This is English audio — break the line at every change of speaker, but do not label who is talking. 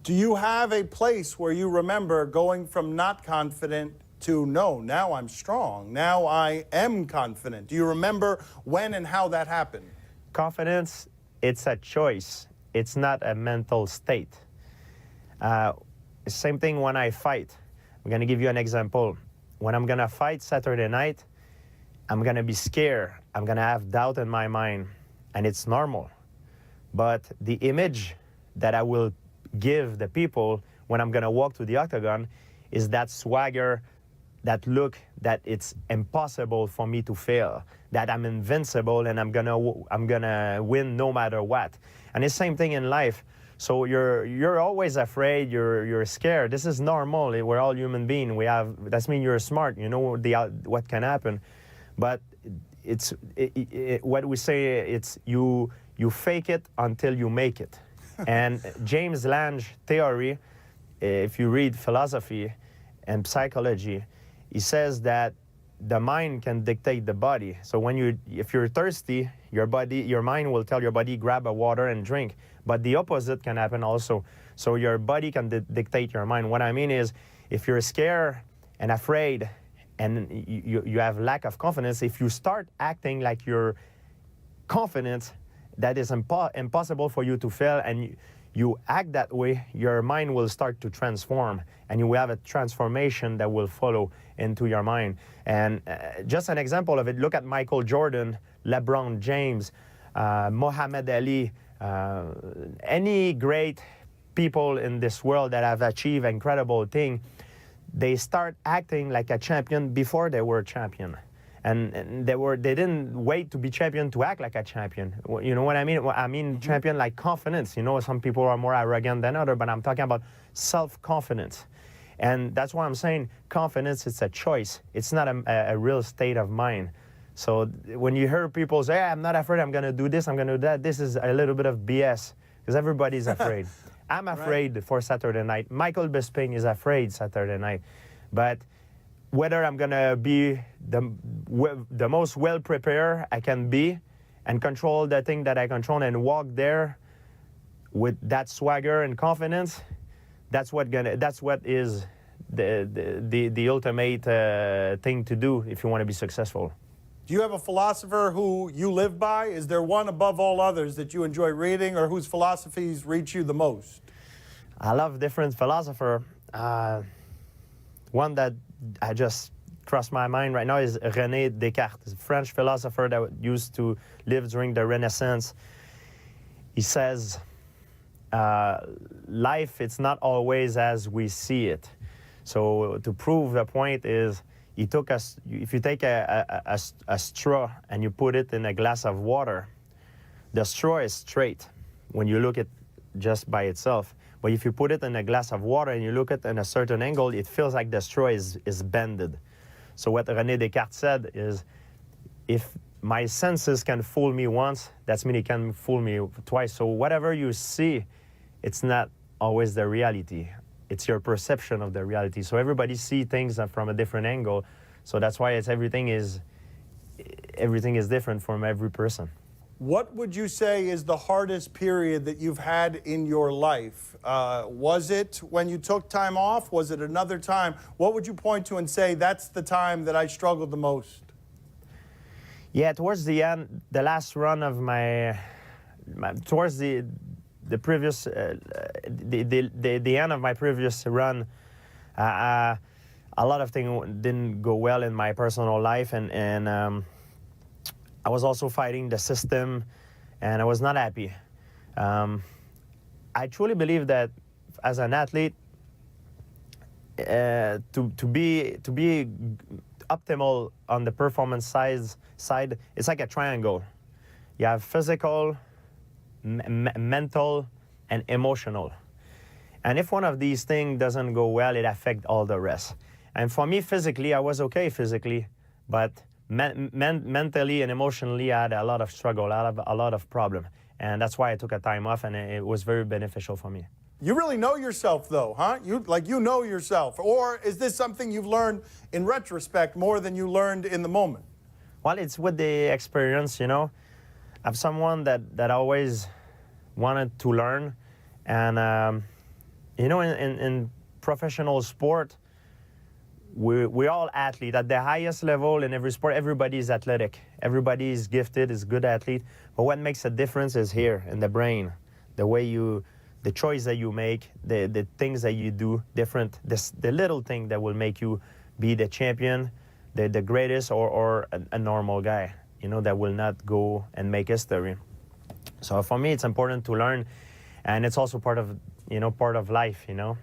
Do you have a place where you remember going from not confident to no, now I'm strong, now I am confident? Do you remember when and how that happened?
Confidence, it's a choice. It's not a mental state. Same thing when I fight. I'm going to give you an example. When I'm going to fight Saturday night, I'm going to be scared. I'm going to have doubt in my mind, and it's normal. But the image that I will give the people when I'm going to walk to the octagon is that swagger, that look that it's impossible for me to fail, that I'm invincible and I'm gonna win no matter what. And it's the same thing in life. So you're always afraid, you're scared. This is normal. We're all human beings. That means you're smart. You know what can happen. But what we say, it's you fake it until you make it. And James Lange theory, if you read philosophy and psychology, he says that the mind can dictate the body. So if you're thirsty, your mind will tell your body, grab a water and drink. But the opposite can happen also. So your body can dictate your mind. What I mean is, if you're scared and afraid and you have lack of confidence, if you start acting like you're confident, that is impossible for you to fail, and you act that way, your mind will start to transform, and you will have a transformation that will follow into your mind. And just an example of it, look at Michael Jordan, LeBron James, Muhammad Ali, any great people in this world that have achieved incredible things, they start acting like a champion before they were champion. And they didn't wait to be champion to act like a champion. You know what I mean? I mean champion like confidence. You know, some people are more arrogant than others, but I'm talking about self-confidence. And that's why I'm saying confidence, it's a choice. It's not a real state of mind. So when you hear people say, hey, I'm not afraid, I'm going to do this, I'm going to do that, this is a little bit of BS, because everybody's afraid. I'm afraid for Saturday night. Michael Bisping is afraid Saturday night. But whether I'm going to be the most well-prepared I can be and control the thing that I control and walk there with that swagger and confidence, that's what is the ultimate thing to do if you want to be successful.
Do you have a philosopher who you live by? Is there one above all others that you enjoy reading, or whose philosophies reach you the most?
I love different philosophers. One that I just crossed my mind right now is René Descartes, a French philosopher that used to live during the Renaissance. He says, life, it's not always as we see it. So to prove the point is, if you take a straw and you put it in a glass of water, the straw is straight when you look at just by itself. But if you put it in a glass of water and you look at it in a certain angle, it feels like the straw is bended. So what René Descartes said is, if my senses can fool me once, that means it can fool me twice. So whatever you see, it's not always the reality. It's your perception of the reality. So everybody sees things from a different angle. So that's why everything is different from every person.
What would you say is the hardest period that you've had in your life? Was it when you took time off? Was it another time? What would you point to and say, that's the time that I struggled the most?
Yeah, towards the end, the last run of towards the previous, the end of my previous run, a lot of things didn't go well in my personal life, and I was also fighting the system, and I was not happy. I truly believe that as an athlete, to be optimal on the performance side, it's like a triangle. You have physical, mental, and emotional. And if one of these things doesn't go well, it affects all the rest. And for me, physically, I was okay physically, but mentally and emotionally, I had a lot of struggle, a lot of problem. And that's why I took a time off, and it was very beneficial for me.
You really know yourself, though, huh? You know yourself. Or is this something you've learned in retrospect more than you learned in the moment?
Well, it's with the experience, you know. I'm someone that always wanted to learn, and you know, in professional sport, we're all athletes at the highest level in every sport. Everybody is athletic. Everybody is gifted, is good athlete. But what makes a difference is here in the brain, the way the choice that you make, the things that you do different, the little thing that will make you be the champion, the greatest, or a normal guy, you know, that will not go and make history. So for me, it's important to learn, and it's also part of life, you know.